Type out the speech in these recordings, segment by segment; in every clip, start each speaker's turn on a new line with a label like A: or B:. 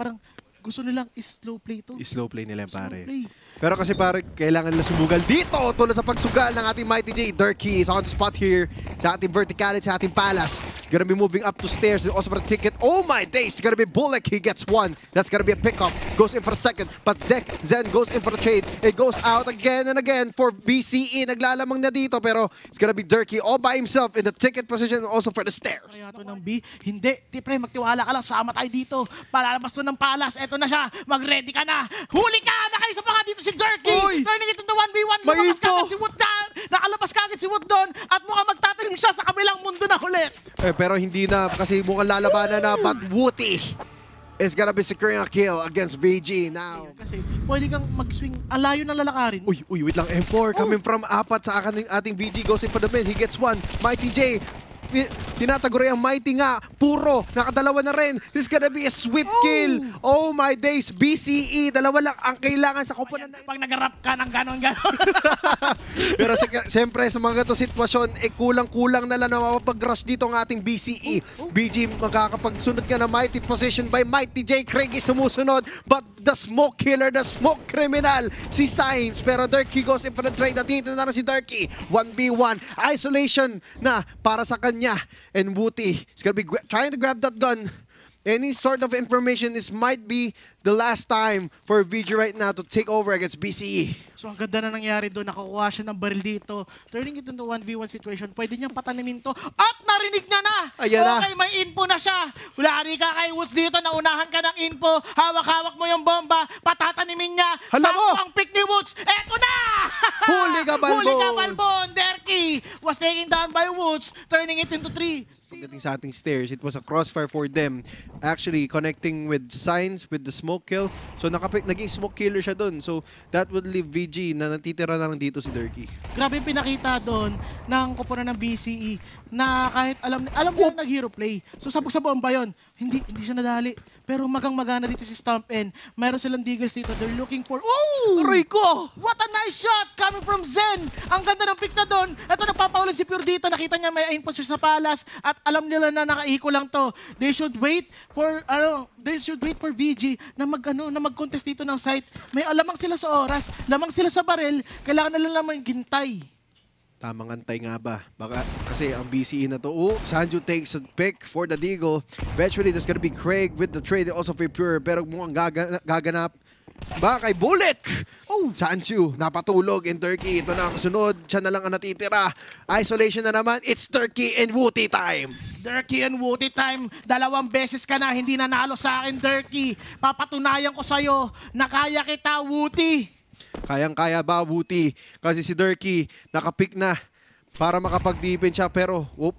A: parang gusto nilang slow play to.
B: Slow play nila yung pare.
A: Play.
B: Pero kasi pare, kailangan nila sumugal dito tulad sa pagsugal ng ating Mighty J. Durkee is on the spot here sa ating verticality, sa ating Palas. Gonna be moving up to stairs and also for the ticket. Oh my days! It's gonna be Bullock. He gets one. That's gonna be a pickup. Goes in for a second. But Zen goes in for the trade. It goes out again and again for BCE. Naglalamang na dito pero it's gonna be Durkee all by himself in the ticket position and also for the stairs.
A: Kaya ito ng B, hindi. Tipre, magtiwala ka lang. Sama tayo dito. Palalabas to ng Palas. Eto na siya. Mag-ready ka na. Huli ka! Nakaisa pa nga dito si Durkee. Turning it into 1v1. Lumabas kagad si Wood down. Nakalabas kagad si Wood doon. At mukhang magtatalim siya sa kabilang mundo na ulit.
B: Pero hindi na kasi mukhang lalabanan na. But Wooty is gonna be securing a kill against BG now.
A: Kasi pwede kang mag-swing. Alayo na lalakarin.
B: Uy, wait lang. M4 coming from apat sa ating BG goes in for the mid. He gets one. Mighty J. Tinatagoray ang Mighty nga. Puro. Nakadalawa na rin. This is gonna be a sweep kill. Oh my days. BCE. Dalawa lang ang kailangan sa koponan na.
A: Pag nag-rap ka ng ganon-ganon.
B: Pero siyempre sa mga ganitong sitwasyon, kulang-kulang na lang na mapapag-rush dito ang ating BCE. BG makakapagsunod ka na Mighty position by Mighty J. Craig is sumusunod. But the smoke killer, the smoke criminal, si Sainz. Pero Durkee goes in for the trade. Natito na si Durkee. 1v1. Isolation na para sa kanya. And Wooty is gonna be trying to grab that gun. Any sort of information, this might be the last time for VG right now to take over against BCE.
A: So ang ganda na nangyari doon, nakakuha siya ng baril dito. Turning it into 1v1 situation, pwede niyang patanimin to. At narinig niya na!
B: Ayan na.
A: Okay, may info na siya. Wala ka kay Woods dito, naunahan ka ng info. Hawak-hawak mo yung bomba, patatanimin niya.
B: Hala mo!
A: Sakto ang pick ni Woods. Eto na!
B: Huli ka, Balbon!
A: Huli ka, Balbon! Durkee was taken down by Woods, turning it into 3.
B: Pagdating sa ating stairs, it was a crossfire for them. Actually, connecting with Signs, with the smoke kill. So, naging smoke killer siya dun. So, that would leave VG na natitira na lang dito si Durkee.
A: Grabe yung pinakita doon ng koponan ng BCE na kahit alam niya nag-hero play. So, sabog sa bomba yun. Hindi siya nadali. Pero magang-magana dito si Stomp N. Mayroon silang Deagles dito. They're looking for... Ooh!
B: Aray ko!
A: What a nice shot coming from Zen! Ang ganda ng pick na doon. Ito, nagpapaulan si Pure dito. Nakita niya may input siya sa Palas. At alam nila na nakaiko lang to. They should wait for VG na mag-contest dito ng site. May lamang sila sa oras. Lamang sila sa baril. Kailangan nila lamang gintay.
B: Tamang antay nga ba? Baka kasi ang BCE na to. Oh, Sanju takes a pick for the Deagle. Eventually, there's gonna be Craig with the trade also for Pure. Pero mukhang gaganap. Ba kay Bullock! Oh, Sanju, napatulog in Durkee. Ito na ang sunod. Siya na lang ang natitira. Isolation na naman. It's Durkee and Wooty time.
A: Durkee and Wooty time. 2 beses ka na hindi nanalo sa akin, Durkee. Papatunayan ko sa'yo na kaya kita, Wooty.
B: Kayang-kaya ba, Wooty? Kasi si Durkee nakapick na para makapag-defense siya. Pero, whoop.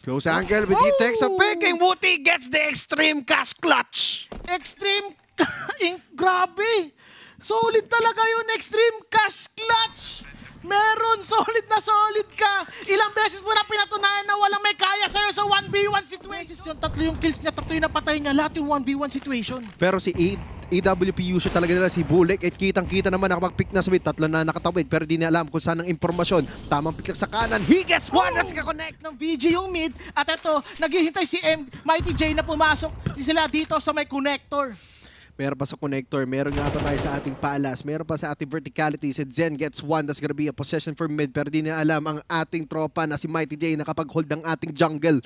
B: Close angle, but he takes a pick and Wooty gets the extreme cash clutch.
A: Extreme grabe! Solid talaga yung extreme cash clutch! Meron, solid na solid ka! Ilang beses mo na pinatunayan na walang may kaya sa'yo sa 1v1 situation. Tatlo yung kills niya, tatlo yung napatay niya, lahat yung 1v1 situation.
B: Pero si AWP user talaga nila si Bullock at kitang-kita naman nakapag-pick na sa mid. Tatlo na nakatawid pero di na alam kung saan ang impormasyon. Tamang pick lang sa kanan. He gets one! Let's connect
A: ng VG yung mid. At ito, naghihintay si Mighty J na pumasok sila dito sa may connector.
B: Meron pa sa connector, meron nga pa tayo sa ating Palas, meron pa sa ating verticality. Si Zen gets one, that's gonna be a possession for mid. Pero di na alam ang ating tropa na si Mighty J na kapag-hold ng ating jungle.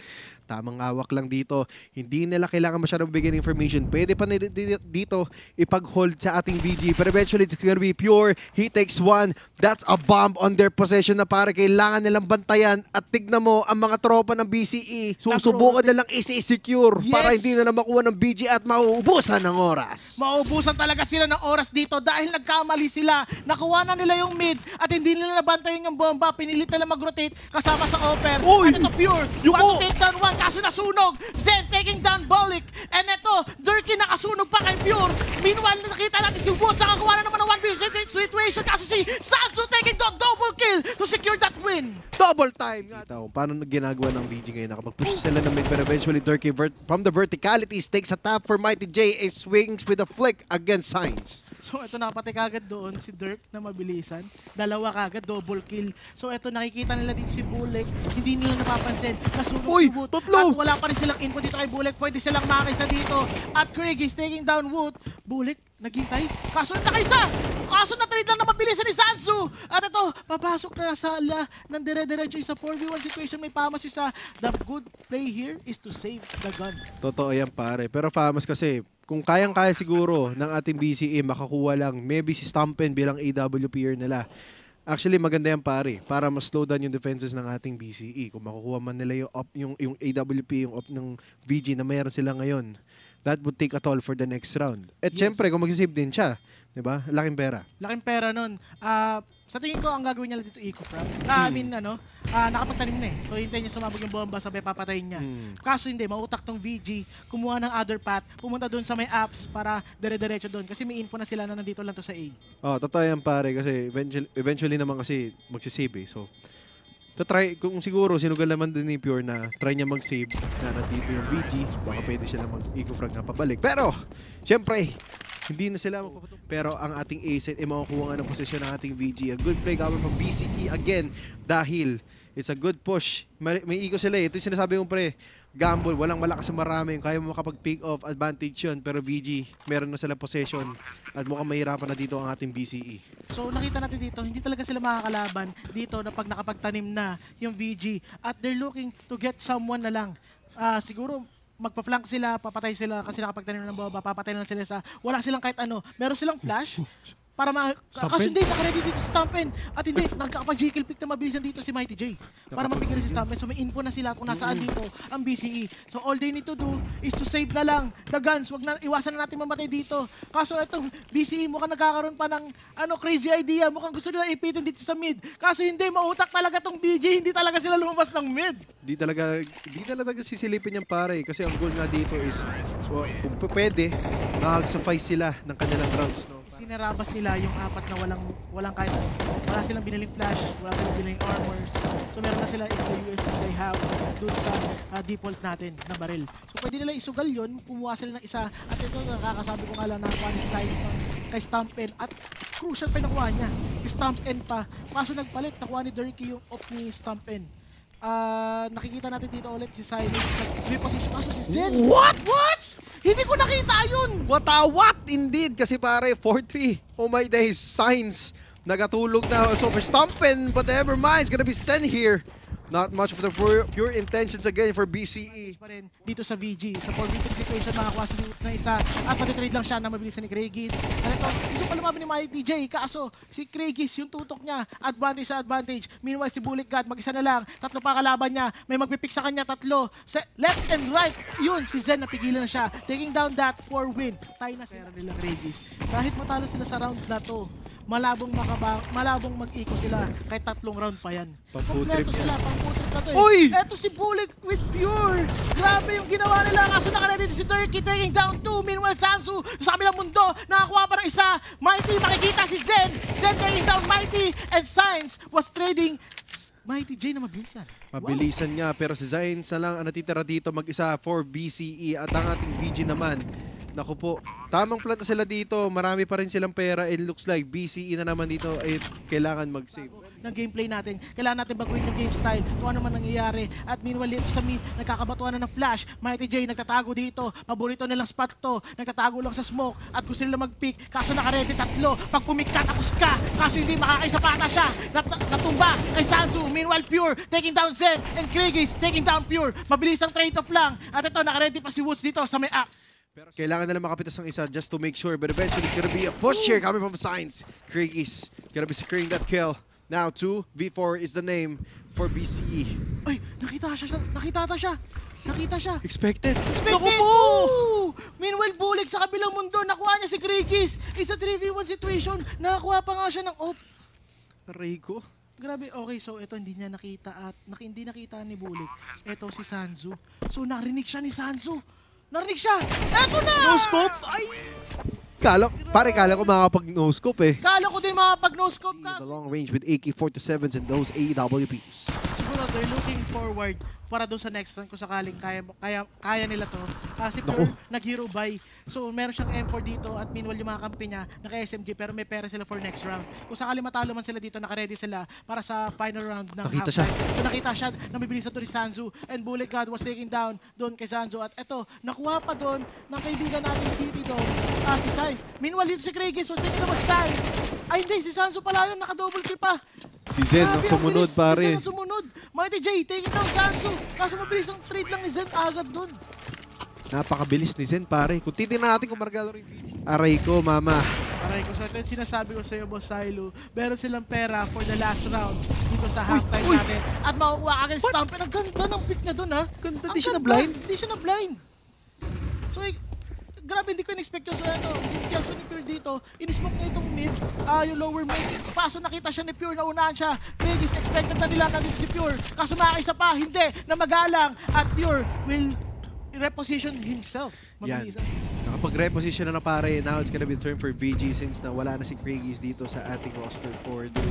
B: Tamang awak lang dito. Hindi nila kailangan masyadong bigyan information. Pwede pa dito ipag-hold sa ating VG. Pero eventually, it's gonna be Pure. He takes one. That's a bomb on their possession na para kailangan nilang bantayan. At tignan mo, ang mga tropa ng BCE, susubukan na lang isi-secure para hindi na makuha ng BG at mauubusan ng oras.
A: Mauubusan talaga sila ng oras dito dahil nagkamali sila. Nakuha na nila yung mid at hindi nila nabantayan yung bomba. Pinilit nila mag-rotate kasama sa offer. At ito Pure. You want to take down one kaso nasunog. Zen taking down Bullock. And ito, Durkee nakasunog pa kay Pure. Meanwhile, nakita natin si Woods. Nakakuha na naman ng 1v1 situation kasi si Sansu taking down double kill to secure that win.
B: Double time! Kita kung paano ginagawa ng VG ngayon. Nakapag-push sila ng mid, pero eventually Durkee from the verticalities takes a tap for Mighty J. A swings with a flick against Signs.
A: So ito nakapatay kagad doon si Dirk na mabilisan. Dalawa kagad, double kill. So ito nakikita nila dito si Bulek. Hindi nila napapansin.
B: Uy,
A: Nasubot-subot.
B: tatlo!
A: At wala pa rin silang info dito kay Bulek. Pwede silang makisa dito. At Craig is taking down Wood. Bulek, naghintay. Kaso nakaisa! Kaso na-trade lang na mabilisan ni Sansu! At ito, papasok na sa ala ng dire-diretso sa 4v1 situation. May Famas isa. The good play here is to save the gun.
B: Totoo yan pare. Pero Famas kasi, kung kayang-kaya siguro ng ating BCE, makakuha lang maybe si Stampen bilang AWPer nila. Actually, maganda yan pare. Para mas slow down yung defenses ng ating BCE. Kung makukuha man nila yung AWP, yung op ng VG na mayroon sila ngayon, that would take a toll for the next round. At
A: Yes.
B: syempre, kung mag-save din siya, di ba? Laking pera.
A: Laking pera nun. Sa tingin ko, ang gagawin niya dito eco-frag. Nakapagtanim na eh. So, hintayin niya sumabog yung bomba, sabay papatayin niya. Kaso hindi, mautak tong VG, kumuha ng other path, pumunta doon sa may apps para dire-diretso doon. Kasi may info na sila na nandito lang to sa A.
B: Oh, totoo yan pare kasi eventually naman kasi magsisave eh. So, try kung siguro sinugal naman din ni Pure na try niya mag-save na nandito yung VG, baka pwede siya na mag-eco-frag na pabalik. Pero, syempre, hindi na sila magpapatok. Pero ang ating A-set ay makukuha nga ng posisyon ng ating VG. A good play coming from BCE again dahil it's a good push. May eco sila eh. Ito yung sinasabi ko pre, gamble, walang malakas na marami. Kaya mo makapag-pick off advantage yun. Pero VG, meron na sila possession at mukhang mahirapan na dito ang ating BCE.
A: So nakita natin dito, hindi talaga sila makakalaban dito na pag nakapagtanim na yung VG. At they're looking to get someone na lang. Siguro magpa-flank sila, papatay sila kasi nakapagtanim ng bomba, papatay na sila sa wala silang kahit ano. Meron silang flash para kaso hindi, naka-ready dito si Stampen. At hindi, nagkakapag-G-kill pick na mabilisan dito si Mighty J. Para mapigil si Stampen. So may info na sila kung nasaan dito ang BCE. So all they need to do is to save na lang the guns. Iwasan na natin mamatay dito. Kaso itong BCE mukhang nagkakaroon pa ng crazy idea. Mukhang gusto nila ipitin dito sa mid. Kaso hindi, mautak talaga tong BG. Hindi talaga sila lumabas ng mid.
B: Di talaga sisilipin yung pare kasi ang goal nga dito is kung pwede, makag-suffice sila ng kanilang rounds. No?
A: Sinarabas nila yung apat na walang kahit wala silang biniling flash, wala silang biniling armors. So meron na sila is the USP they have dun sa default natin na baril. So pwede nila isugal yun, kumuha sila ng isa. At ito, nakakasabi ko nga lang nakakuha ni Size kay Stampen. At crucial pa yung nakuha niya. Si Stampen pa. Kaso nagpalit, nakuha ni Durkee yung op ni Stampen. Nakikita natin dito ulit si Silas nag-reposition. Kaso si Zen.
B: What?
A: Hindi ko nakita yun!
B: What indeed? Kasi pare, 4-3. Oh my days, Signs. Nagatulog na also for Stampen, but never mind, it's gonna be sent here. Not much of the pure intentions again for BCE.
A: Pa rin dito sa VG. Sa 4v2 situation, makakuha si Newt na isa. At pati-trade lang siya na mabilisan ni Craigis. At ito, gusto pa lumaban ni Mighty J. Kaso, si Craigis, yung tutok niya, advantage sa advantage. Meanwhile, si Bullet God, mag-isa na lang. Tatlo pa kalaban niya. May magpipick sa kanya, tatlo. Left and right. Yun, si Zen, napigilan na siya. Taking down that for win. Tayo na sila nila Craigis. Kahit matalo sila sa round na to, malabong mag-eco sila kahit tatlong round pa yan.
B: Pang-food-trip
A: Kompleto sila, pang-food-trip na to eh.
B: Uy!
A: Eto si Bullet with Pure! Grabe yung ginawa nila. Kaso nakalala dito si Durkee taking down 2. Meanwhile, Sansu sa kabilang mundo, nakakuha pa ng isa. Mighty, makikita si Zen. Zen taking down Mighty. And Signs was trading Mighty J na mabilisan.
B: Mabilisan nga, pero si Signs na lang ang natitira dito mag-isa for BCE at ang ating VG naman. Naku po, tamang planta sila dito. Marami pa rin silang pera. It looks like BCE na naman dito ay kailangan mag-save.
A: Ng gameplay natin. Kailangan natin baguhin yung game style kung ano man nangyayari. At meanwhile, dito sa mid, nagkakabatuan na ng flash. Mighty J nagtatago dito. Paborito nilang spot to. Nagtatago lang sa smoke. At gusto nila mag-pick. Kaso nakaredy tatlo. Pag pumik ka, tapos ka. Kaso hindi makakaisapata siya. Natumba kay Sansu. Meanwhile, Pure taking down Zen. And Craigis taking down Pure. Mabilis ang trade-off lang. At ito, nakaredy pa si Woods dito sa may apps.
B: Pero kailangan nila makapitas ng isa just to make sure. But eventually, it's gonna be a push here coming from Signs. Craig is gonna be securing that kill. Now, 2v4 is the name for BCE.
A: Ay, nakita siya.
B: Expected.
A: Naku po! Meanwhile, Bullet sa kabilang mundo, nakuha niya si Craigis. It's a 3v1 situation. Nakakuha pa nga siya ng op.
B: Aray ko.
A: Grabe, okay, so ito hindi niya nakita at hindi nakita ni Bullet. Ito si Sansu. So narinig siya ni Sansu. Narinig siya! Eto na!
B: No scope?
A: Ay!
B: Kala ko makakapag-no scope eh.
A: Kala ko din makapag no scope ka.
B: The long range with AK-47s and those AWPs.
A: siguro they're looking forward para doon sa next round kung sakaling kaya nila to. Si Pure nag-hero buy. So meron siyang M4 dito at meanwhile yung mga kampi niya naka-SMG pero may pera sila for next round. Kung sakaling matalo man sila dito, naka-ready sila para sa final round ng
B: Nakita
A: halftime.
B: siya.
A: So nakita siya na bibilisan to ni Sanzu and Bullet God was taking down doon kay Sanzu at eto, nakuha pa doon ng kaibigan natin City doon, si Sainz. Meanwhile dito si Kraigis was taking naman Sainz. Ay hindi, si Sanzu pala yun, naka-double kill pa.
B: Si Zen
A: Grabe,
B: ang
A: ang
B: sumunod,
A: bilis. Si
B: pare.
A: Zen ang sumunod. Mighty J, taking down Sanzu. Kaso mabilis ang trade lang ni Zen agad doon.
B: Napakabilis ni Zen, pare. Kung titignan natin kung margalo rin. Aray ko, mama.
A: Aray ko, so ito yung sinasabi ko sa'yo, Boss Silo. Meron silang pera for the last round dito sa halftime natin. At makukuha agad si Stampin. Ang ganda ng pick niya doon, ha?
B: Ganda,
A: Ang
B: di siya
A: ganda.
B: na-blind?
A: Di siya na-blind. So, grabe, hindi ko in-expect yun. So, ito, kaso ni Pure dito, in-smoke niya itong mid, yung lower mid. Paso nakita siya ni Pure, naunahan siya. Kraigis, expected na nila nandito si Pure. Kaso nakakaisa pa, hindi, na magalang. At Pure will reposition himself.
B: Yan.
A: Mabilis.
B: Nakapag-reposition na pare. Now it's gonna be turn for VG since na wala na si Kraigis dito sa ating roster for the...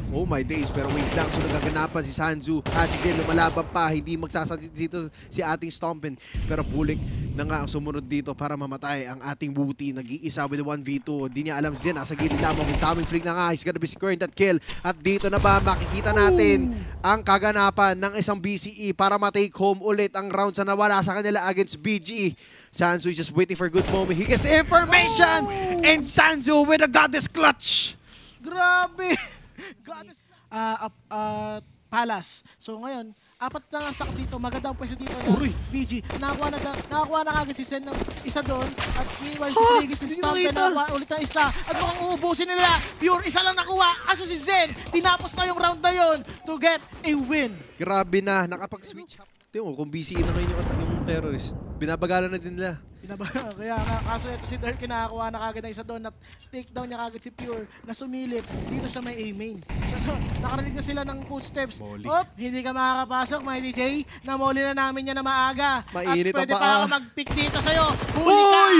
B: Oh my days. Pero wait lang. So nagaganapan si Sanzu at si Zen lumalaban pa. Hindi magsasadit dito si ating Stompin. Pero Bulik na nga ang sumunod dito para mamatay ang ating Wooty. Nag-iisa with the 1v2. Hindi niya alam si Zen. Nasa gilid lamang. Yung taming flick na nga. He's gonna be securing that kill. At dito na ba makikita natin ang kaganapan ng isang BCE para ma-take home ulit ang round sa nawala sa kanila against BG. Sanzu just waiting for a good moment. He gets information! And Sanzu with a goddess clutch!
A: Grabe! Goddess. Palace. So ngayon, apat na nga sak dito. Magandang pwesto dito ng
B: Uy!
A: VG. Nakakuha na kagad si Sen ng isa doon. At meanwhile, si
B: Ha?
A: Kraigis and
B: Hindi
A: Stompen
B: nakita.
A: nakakuha ulit ng isa. At mukhang uubusin nila. Pure, isa lang nakuha. Kaso si Zen, tinapos na yung round na yun to get a win.
B: Grabe na, nakapag-switch up. Tingnan mo, kung BCE na ngayon yung terrorist, binabagalan na din nila.
A: Kaya nga, kaso ito si Dirk, kinakakuha na kagad ng isa doon. Take down niya kagad si Pure na sumilip dito sa may A-main. So ito, nakarinig na sila ng footsteps.
B: Molly.
A: Op, hindi ka makakapasok, Mighty J. Namoli na namin yan na maaga.
B: Mainit
A: at pwede
B: ang
A: pa
B: paa.
A: ako mag-pick dito sa'yo. Huli ka!
B: Hoy!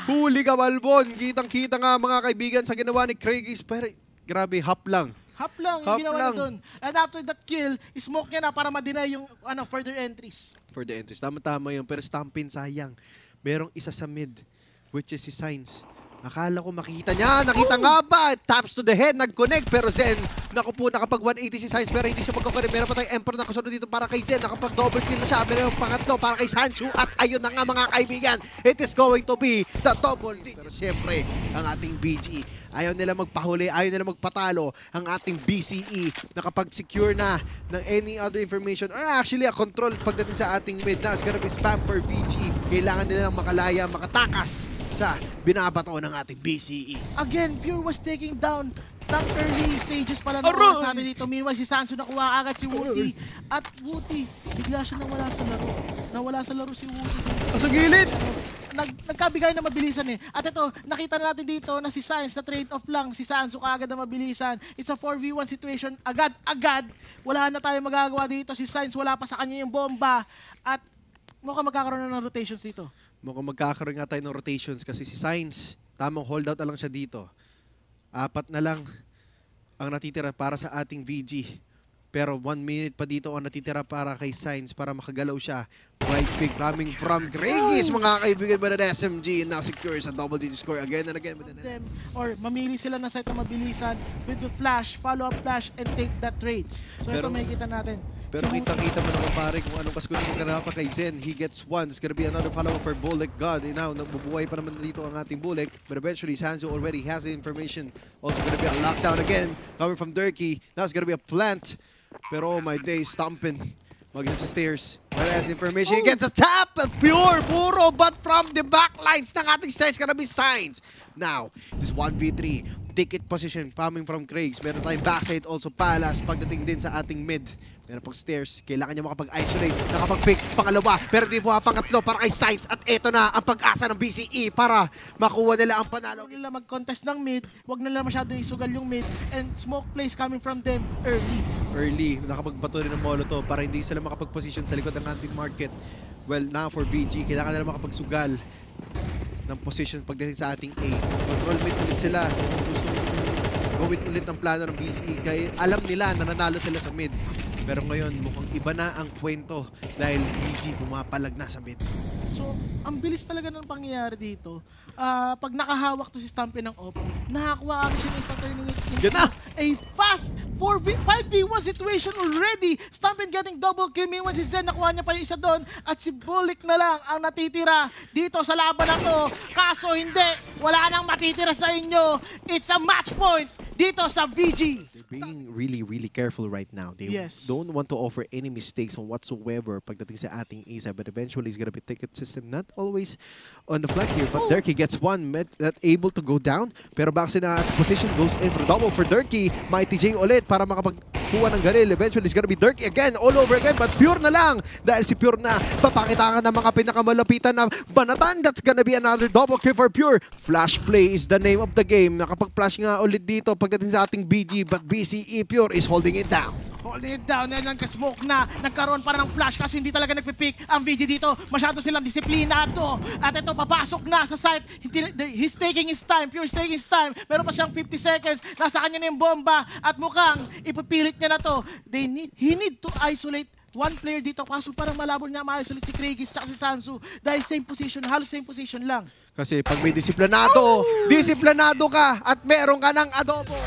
B: Huli ka, Balbon! Kitang-kita nga mga kaibigan sa ginawa ni Kraigis. Pero grabe, hap lang.
A: Hap lang,
B: Hap
A: yung ginawa
B: lang.
A: na doon. And after that kill, smoke niya na para ma-deny yung further entries.
B: For the entries. Tama-tama yun. Pero Stampin sayang. Merong isa sa mid, which is si Sainz. Akala ko makikita niya. Nakita nga ba? Taps to the head. Nag-connect. Pero Zen, naku po, nakapag 180 si Sainz. Pero hindi siya magkakaroon. Meron pa tayong Emperor na kasunod dito para kay Zen. Nakapag double kill na siya. Meron pangatlo para kay Sanchu. At ayun na nga mga kaibigan. It is going to be the double kill. Pero syempre, ang ating BG. Ayaw nila magpahuli. Ayaw nila magpatalo. Ang ating BCE nakapag-secure na ng any other information. Or actually, a control pagdating sa ating mid. Now it's gonna be spam for BG. Kailangan nila makalaya, makatakas sa binabato ng ating BCE.
A: Again, Pure was taking down ng early stages pala ng
B: Aray!
A: oras natin dito. Meanwhile, si Sansu nakuha agad si Wooty. At Wooty, bigla siya nawala sa laro. Nawala sa laro si Wooty.
B: Sa gilid!
A: Nagkabigay na mabilisan eh. At ito, nakita na natin dito na si Sainz na trade-off lang. Si Sansu kaagad na mabilisan. It's a 4v1 situation. Agad. Wala na tayo magagawa dito. Si Sainz wala pa sa kanya yung bomba. At mukhang magkakaroon na ng rotations dito.
B: Mukhang magkakaroon nga tayo ng rotations kasi si Sainz, tamang holdout na lang siya dito. 4 na lang ang natitira para sa ating VG. Pero 1 minute pa dito ang natitira para kay Sainz para makagalaw siya. Right pick coming from Kraigis, mga kaibigan ba na SMG, and now secure sa double-digit score again and again.
A: Them, or mamili sila ng site na mabilisan with the flash, follow-up flash, and take that trades. So ito
B: Pero-
A: makikita natin.
B: Pero
A: Si
B: kita-kita mo naman pare kung anong kasko na magkarapan kay Zen. He gets 1. There's gonna be another follow-up for Bullock. God, and now nabubuhay pa naman dito ang ating Bullock. But eventually, Sanzu already has the information. Also gonna be a lockdown again coming from Durkee. Now it's gonna be a plant. Pero oh my days, Stompin. Mag-isa sa stairs. But has information. He gets a tap! Pure! Puro! But from the backlines ng ating stairs gonna be Signs. Now, this 1v3. Ticket position coming from Craigs. Meron tayong backside also Palace. Pagdating din sa ating mid. Meron pang stairs. Kailangan niya makapag-isolate. Nakapag-pick. Pangalawa. Pero di po pangatlo para kay Signs. At eto na ang pag-asa ng BCE para makuha nila ang panalo.
A: Huwag nila mag-contest ng mid, huwag nila masyadong isugal yung mid, and smoke plays coming from them early.
B: Nakapagbato rin ng Molotov para hindi sila makapag-position sa likod ng ating market. Well, now for VG, kailangan nila makapagsugal ng position pagdating sa ating A. Control mid ulit sila. Gusto gawin ulit ng plano ng BCE. Kaya alam nila na nanalo sila sa mid. Pero ngayon, mukhang iba na ang kwento dahil BG pumapalag na sa mid.
A: So, ang bilis talaga ng pangyayari dito. Pag nakahawak to si Stampy ng off, nakakuha agad siya ng isang turning
B: Yan na!
A: a fast 5v1 situation already. Stampin getting double kill. Meanwhile, si Zen nakuha niya pa yung isa doon. At si Bulik na lang ang natitira dito sa laban na to. Kaso hindi, wala nang matitira sa inyo. It's a match point dito sa VG.
B: They're being really, really careful right now. They
A: Yes.
B: don't want to offer any mistakes on whatsoever pagdating sa ating A-side. But eventually, it's gonna be ticket system. Not always on the flag here. But Durkee gets one, not able to go down. Pero back na position goes in for double for Durkee. Mighty J ulit para makapagkuha ng garil. Eventually, it's gonna be Durkee again, all over again. But Pure na lang. Dahil si Pure na papakita ka ng mga pinakamalapitan na banatan. That's gonna be another double kill for Pure. Flash play is the name of the game. Nakapag-flash nga ulit dito pagdating sa ating BG. But BCE Pure is holding it down.
A: Holding it down, yan nagka-smoke na. Nagkaroon para ng flash kasi hindi talaga nagpipick ang VG dito. Masyado silang disiplinado. At ito, papasok na sa site. He's taking his time. Pure is taking his time. Meron pa siyang 50 seconds. Nasa kanya na yung bomba. At mukhang ipipilit niya na to. He need to isolate one player dito. Kaso parang malabo niya ma-isolate si Krigis at si Sansu. Dahil same position, halos same position lang.
B: Kasi pag may disiplinado ka at meron ka ng adobo.